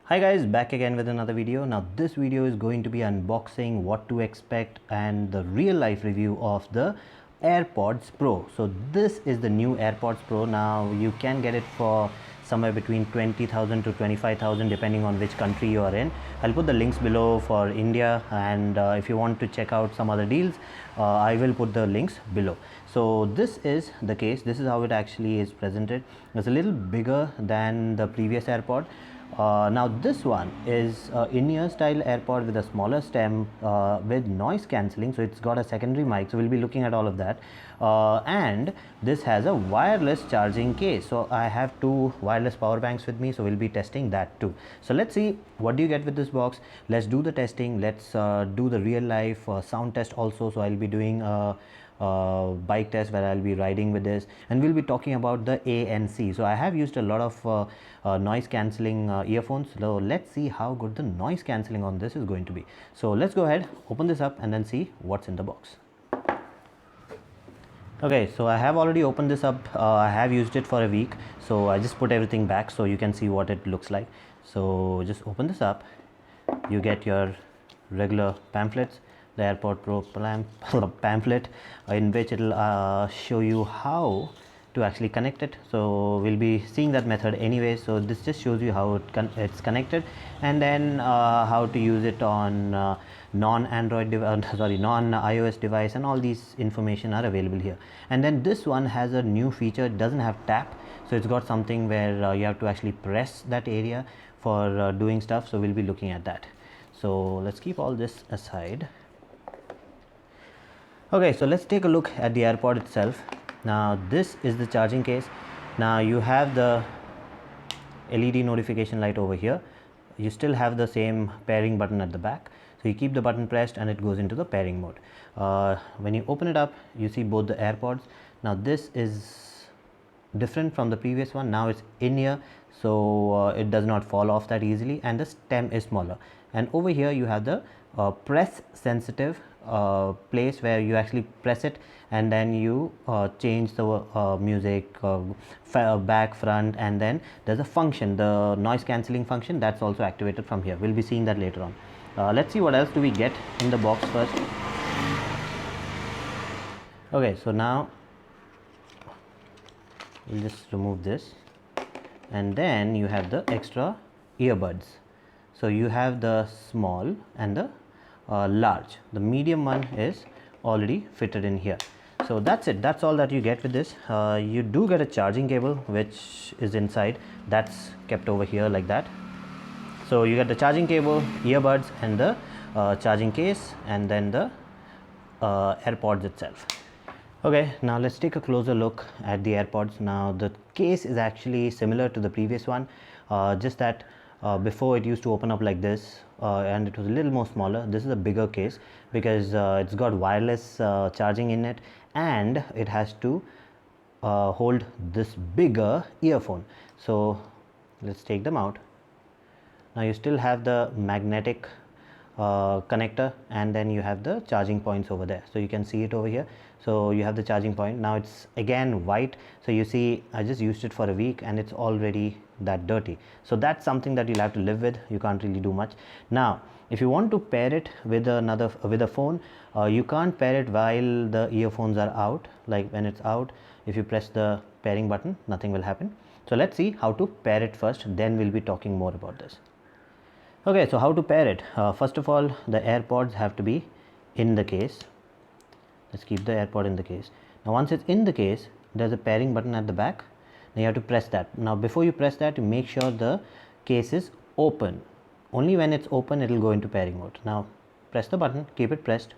Hi guys, back again with another video. Now this video is going to be unboxing, what to expect, and the real life review of the AirPods Pro. So this is the new AirPods Pro. Now you can get it for somewhere between 20,000 to 25,000 depending on which country you are in. I'll put the links below for India, and if you want to check out some other deals, I will put the links below. So this is the case. This is how it actually is presented. It's a little bigger than the previous AirPod. Now this one is in-ear style AirPod with a smaller stem with noise cancelling, so it's got a secondary mic, so we'll be looking at all of that. And this has a wireless charging case, so I have two wireless power banks with me, so we'll be testing that too. So let's see what do you get with this box. Let's do the testing. Let's do the real life sound test also. So I'll be doing bike test where I'll be riding with this, and we'll be talking about the ANC. So I have used a lot of noise cancelling earphones, so let's see how good the noise cancelling on this is going to be. So let's go ahead, open this up and then see what's in the box. Okay, so I have already opened this up. I have used it for a week, so I just put everything back so you can see what it looks like. So just open this up. You get your regular pamphlets, the AirPod Pro pamphlet, in which it'll show you how to actually connect it. So we'll be seeing that method anyway, so this just shows you how it's connected, and then how to use it on non-Android non-iOS device, and all these information are available here. And then this one has a new feature. It doesn't have tap, so it's got something where you have to actually press that area for doing stuff, so we'll be looking at that. So let's keep all this aside. Okay, so let's take a look at the AirPod itself. Now this is the charging case. Now you have the LED notification light over here. You still have the same pairing button at the back, so you keep the button pressed and it goes into the pairing mode. When you open it up, you see both the AirPods. Now this is different from the previous one. Now it's in ear, so it does not fall off that easily, and the stem is smaller. And over here you have the press sensitive place where you actually press it, and then you change the music back, front, and then there's a function, the noise cancelling function, that's also activated from here. We'll be seeing that later on. Let's see what else do we get in the box first. Okay, so now we'll just remove this, and then you have the extra earbuds. So you have the small and the large. The medium one is already fitted in here. So that's it. That's all that you get with this. You do get a charging cable which is inside. That's kept over here like that. So you get the charging cable, earbuds, and the charging case, and then the AirPods itself. Okay, now let's take a closer look at the AirPods. Now the case is actually similar to the previous one, just that before it used to open up like this, and it was a little more smaller. This is a bigger case because it's got wireless charging in it, and it has to hold this bigger earphone. So let's take them out. Now you still have the magnetic connector, and then you have the charging points over there, so you can see it over here. So you have the charging point. Now it's again white, so you see I just used it for a week and it's already that dirty. So that's something that you'll have to live with. You can't really do much. Now if you want to pair it with a phone, you can't pair it while the earphones are out. Like when it's out, if you press the pairing button, nothing will happen. So let's see how to pair it first, then we'll be talking more about this. Okay, so how to pair it? First of all, the AirPods have to be in the case. Let's keep the AirPod in the case. Now once it's in the case, there's a pairing button at the back. Now you have to press that. Now before you press that, you make sure the case is open. Only when it's open, it will go into pairing mode. Now press the button, keep it pressed,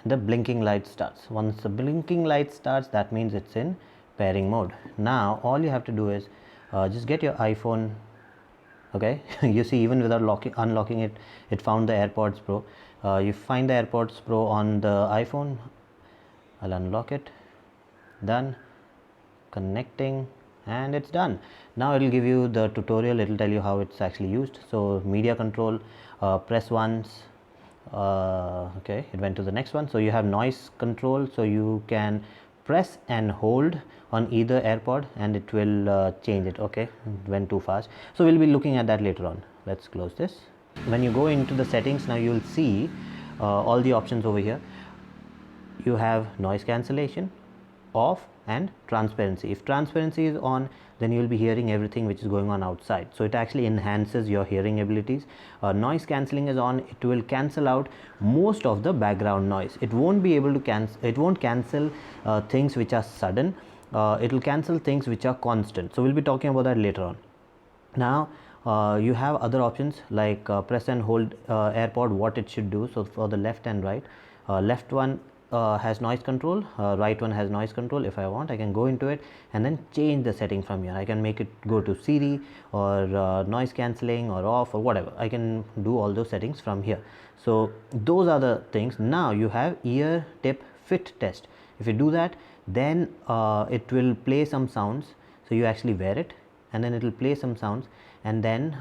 and the blinking light starts. Once the blinking light starts, that means it's in pairing mode. Now all you have to do is just get your iPhone. Okay, you see even without unlocking it, it found the AirPods Pro. You find the AirPods Pro on the iPhone. I'll unlock it. Done. Connecting, and it's done. Now it will give you the tutorial. It will tell you how it's actually used. So media control, press once. Okay, it went to the next one. So you have noise control, so you can press and hold on either AirPod and it will change it. Okay, it went too fast, so we'll be looking at that later on. Let's close this. When you go into the settings, now you'll see all the options over here. You have noise cancellation, off, and transparency. If transparency is on, then you will be hearing everything which is going on outside, so it actually enhances your hearing abilities. Noise cancelling is on, it will cancel out most of the background noise. It won't be able to cancel things which are sudden. It will cancel things which are constant, so we'll be talking about that later on. Now you have other options like press and hold AirPod, what it should do. So for the left and right, left one has noise control, right one has noise control. If I want, I can go into it and then change the setting from here. I can make it go to Siri or noise cancelling or off or whatever. I can do all those settings from here. So those are the things. Now you have ear tip fit test. If you do that, then it will play some sounds. So you actually wear it and then it will play some sounds, and then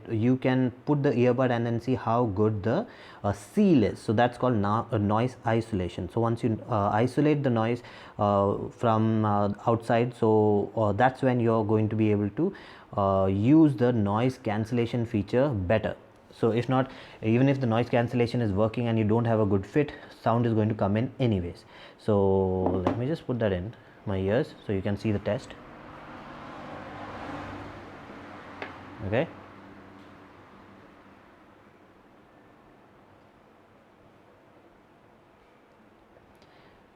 you can put the earbud and then see how good the seal is. So that's called now noise isolation. So once you isolate the noise from outside, so that's when you're going to be able to use the noise cancellation feature better. So if not, even if the noise cancellation is working and you don't have a good fit, sound is going to come in anyways. So let me just put that in my ears so you can see the test. Okay,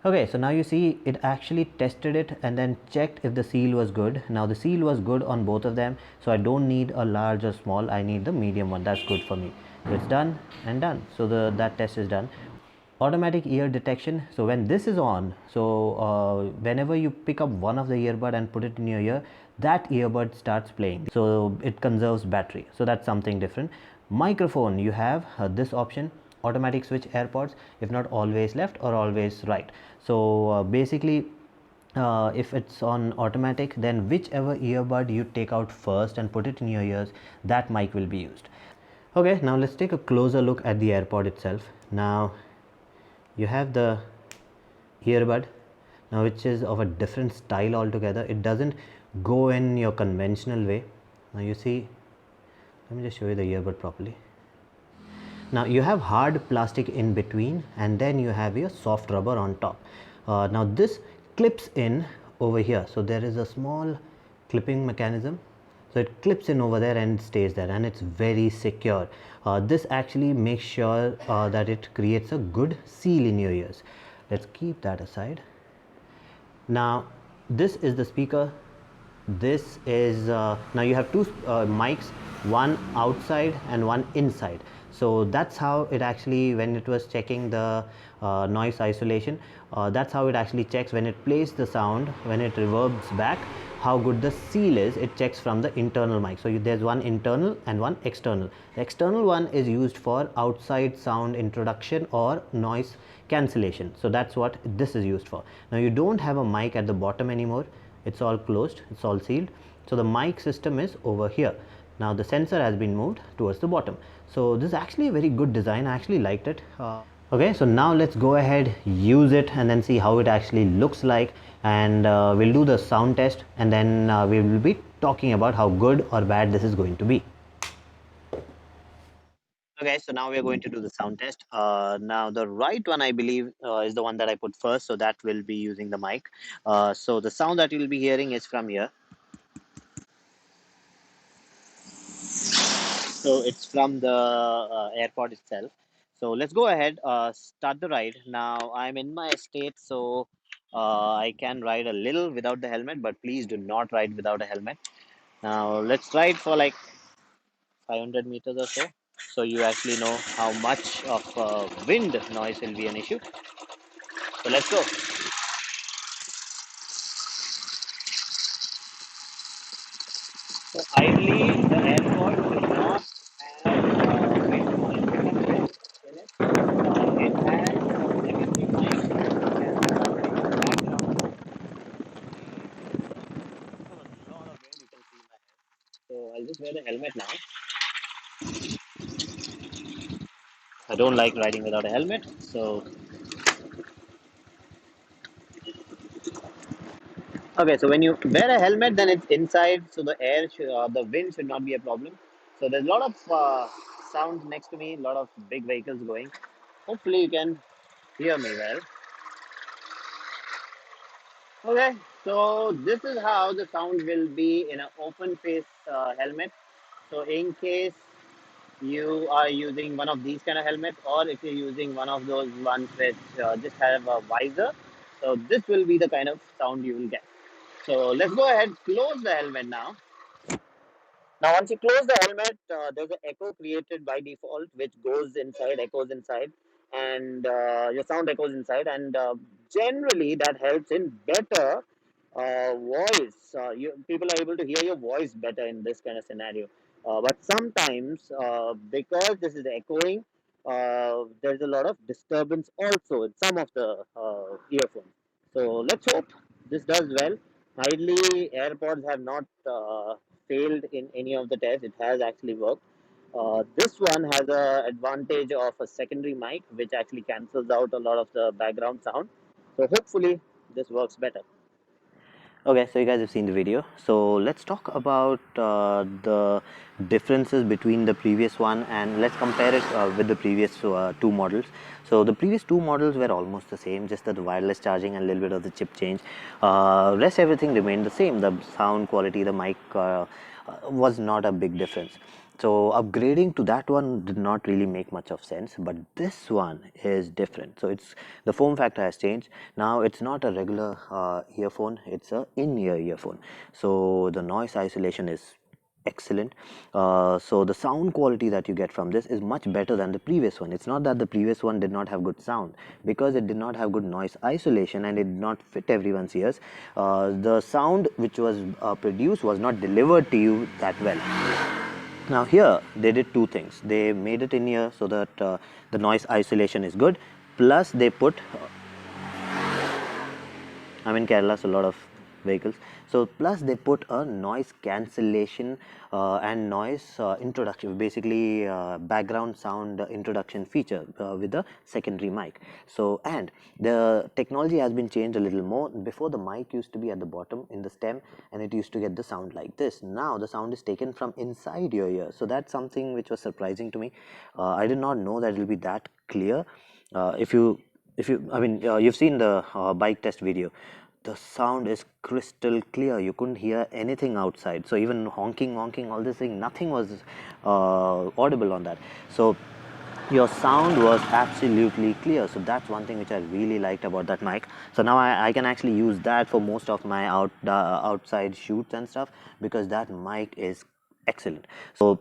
okay, so now you see it actually tested it and then checked if the seal was good. Now the seal was good on both of them, so I don't need a large or small, I need the medium one. That's good for me. So it's done and done. So that test is done. Automatic ear detection. So when this is on, so whenever you pick up one of the earbud and put it in your ear, that earbud starts playing, so it conserves battery. So that's something different. Microphone, you have this option, automatic switch AirPods, if not always left or always right. So basically if it's on automatic, then whichever earbud you take out first and put it in your ears, that mic will be used. Okay, now let's take a closer look at the AirPod itself. Now you have the earbud, now which is of a different style altogether. It doesn't go in your conventional way. Now you see, let me just show you the earbud properly. Now you have hard plastic in between and then you have your soft rubber on top. Now this clips in over here, so there is a small clipping mechanism, so it clips in over there and stays there, and it's very secure. This actually makes sure that it creates a good seal in your ears. Let's keep that aside. Now this is the speaker. This is now you have two mics, one outside and one inside. So that's how it actually, when it was checking the noise isolation, that's how it actually checks when it plays the sound, when it reverbs back, how good the seal is. It checks from the internal mic. So there's one internal and one external. The external one is used for outside sound introduction or noise cancellation. So that's what this is used for. Now you don't have a mic at the bottom anymore. It's all closed, it's all sealed. So the mic system is over here. Now the sensor has been moved towards the bottom. So this is actually a very good design. I actually liked it. Okay, so now let's go ahead, use it and then see how it actually looks like, and we'll do the sound test, and then we will be talking about how good or bad this is going to be. Okay, so now we're going to do the sound test. Now the right one, I believe, is the one that I put first, so that will be using the mic. So the sound that you'll be hearing is from here. So it's from the airport itself. So let's go ahead, start the ride. Now I'm in my estate, so I can ride a little without the helmet, but please do not ride without a helmet. Now let's ride for like 500 meters or so, so you actually know how much of wind noise will be an issue. So let's go. So ideally, the airport should not have wind noise in it. It has secondary mic that can background. A lot of wind, you can see my head. So I'll just wear the helmet now. I don't like riding without a helmet, so Okay, so when you wear a helmet, then it's inside, so the the wind should not be a problem. So there's a lot of sound next to me, a lot of big vehicles going. Hopefully, you can hear me well. Okay, so this is how the sound will be in an open face helmet. So in case you are using one of these kind of helmets, or if you're using one of those ones which just have a visor, so this will be the kind of sound you will get. So let's go ahead, close the helmet now. Now, once you close the helmet, there's an echo created by default, which goes inside, echoes inside, and your sound echoes inside. And generally, that helps in better voice. People are able to hear your voice better in this kind of scenario. But sometimes, because this is echoing, there's a lot of disturbance also in some of the earphones. So let's hope this does well. Ideally, AirPods have not failed in any of the tests. It has actually worked. This one has a advantage of a secondary mic, which actually cancels out a lot of the background sound. So hopefully, this works better. Okay, so you guys have seen the video. So let's talk about the differences between the previous one, and let's compare it with the previous two models. So the previous two models were almost the same, just that the wireless charging and a little bit of the chip change. Rest everything remained the same. The sound quality, the mic was not a big difference. So upgrading to that one did not really make much of sense, but this one is different. So it's the form factor has changed. Now it's not a regular earphone; it's a in-ear earphone. So the noise isolation is excellent. So the sound quality that you get from this is much better than the previous one. It's not that the previous one did not have good sound, because it did not have good noise isolation and it did not fit everyone's ears. The sound which was produced was not delivered to you that well. Now here they did two things. They made it in here so that the noise isolation is good, plus they put I'm in Kerala, so a lot of vehicles. So plus they put a noise cancellation and noise introduction, basically background sound introduction feature with a secondary mic. So, and the technology has been changed a little more. Before, the mic used to be at the bottom in the stem, and it used to get the sound like this. Now the sound is taken from inside your ear. So that's something which was surprising to me. I did not know that it will be that clear. If you you've seen the bike test video. The sound is crystal clear. You couldn't hear anything outside. So even honking, all this thing, nothing was audible on that. So your sound was absolutely clear. So that's one thing which I really liked about that mic. So now I can actually use that for most of my outside shoots and stuff, because that mic is excellent. So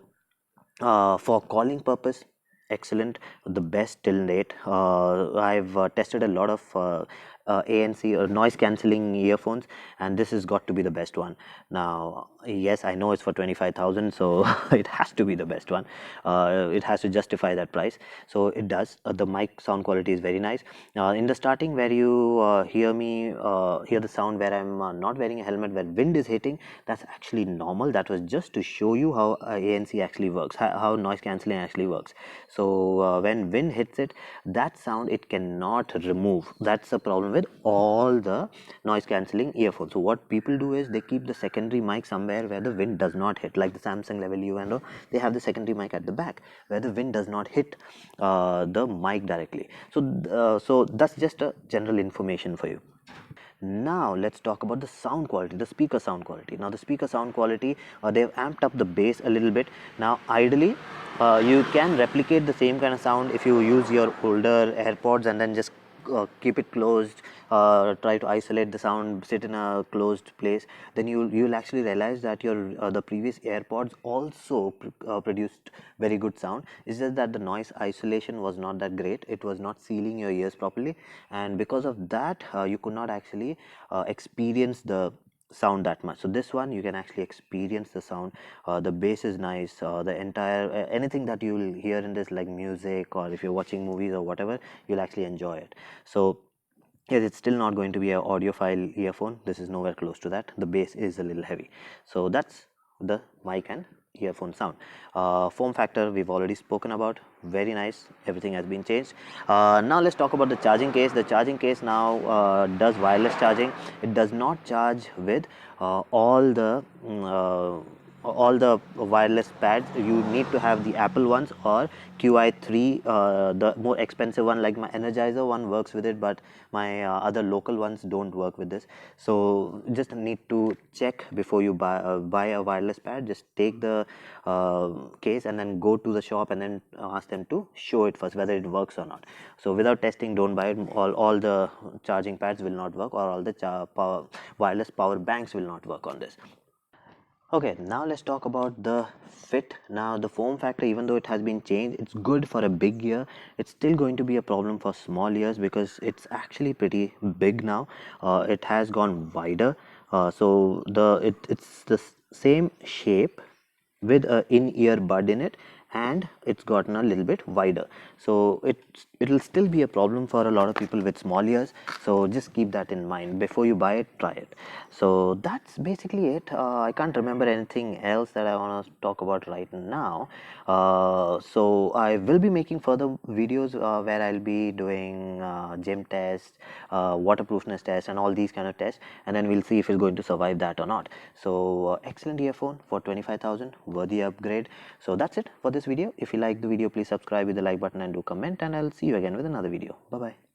for calling purpose, excellent, the best till date. I've tested a lot of ANC or noise cancelling earphones, and this has got to be the best one. Now, yes, I know it's for 25,000, so it has to be the best one. It has to justify that price. So it does. The mic sound quality is very nice. In the starting, where you hear the sound where I'm not wearing a helmet, where wind is hitting, that's actually normal. That was just to show you how ANC actually works, how noise cancelling actually works. So when wind hits it, that sound it cannot remove. That's the problem with all the noise cancelling earphones. So what people do is they keep the secondary mic somewhere where the wind does not hit, like the Samsung Level U and all. They have the secondary mic at the back where the wind does not hit the mic directly. So that's just a general information for you. Now let's talk about the sound quality, the speaker sound quality. Now the speaker sound quality, they've amped up the bass a little bit. Now ideally, you can replicate the same kind of sound if you use your older AirPods and then just keep it closed, try to isolate the sound, sit in a closed place. Then you'll actually realize that your the previous AirPods also produced very good sound. It's just that the noise isolation was not that great. It was not sealing your ears properly, and because of that, you could not actually experience the sound that much. So this one you can actually experience the sound. The bass is nice. The entire anything that you will hear in this, like music, or if you're watching movies or whatever, you'll actually enjoy it. So yes, it's still not going to be an audiophile earphone. This is nowhere close to that. The bass is a little heavy. So that's the mic and earphone sound. Form factor we've already spoken about, very nice, everything has been changed. Now let's talk about the charging case. The charging case now does wireless charging. It does not charge with all the wireless pads. You need to have the Apple ones or QI3, the more expensive one. Like my Energizer one works with it, but my other local ones don't work with this. So just need to check before you buy a wireless pad. Just take the case and then go to the shop and then ask them to show it first whether it works or not. So without testing, don't buy it. All the charging pads will not work, or all the wireless power banks will not work on this. Okay, now let's talk about the fit. Now the form factor, even though it has been changed, it's good for a big ear. It's still going to be a problem for small ears because it's actually pretty big now. It has gone wider. So it's the same shape with a in-ear bud in it, and it's gotten a little bit wider. So it'll still be a problem for a lot of people with small ears. So just keep that in mind before you buy it. Try it. So that's basically it. I can't remember anything else that I want to talk about right now. So I will be making further videos where I'll be doing gym tests, waterproofness tests, and all these kind of tests, and then we'll see if it's going to survive that or not. So excellent earphone for 25,000, worthy upgrade. So that's it for this video. If you like the video, please subscribe with the like button and do comment, and I'll see you again with another video. Bye bye.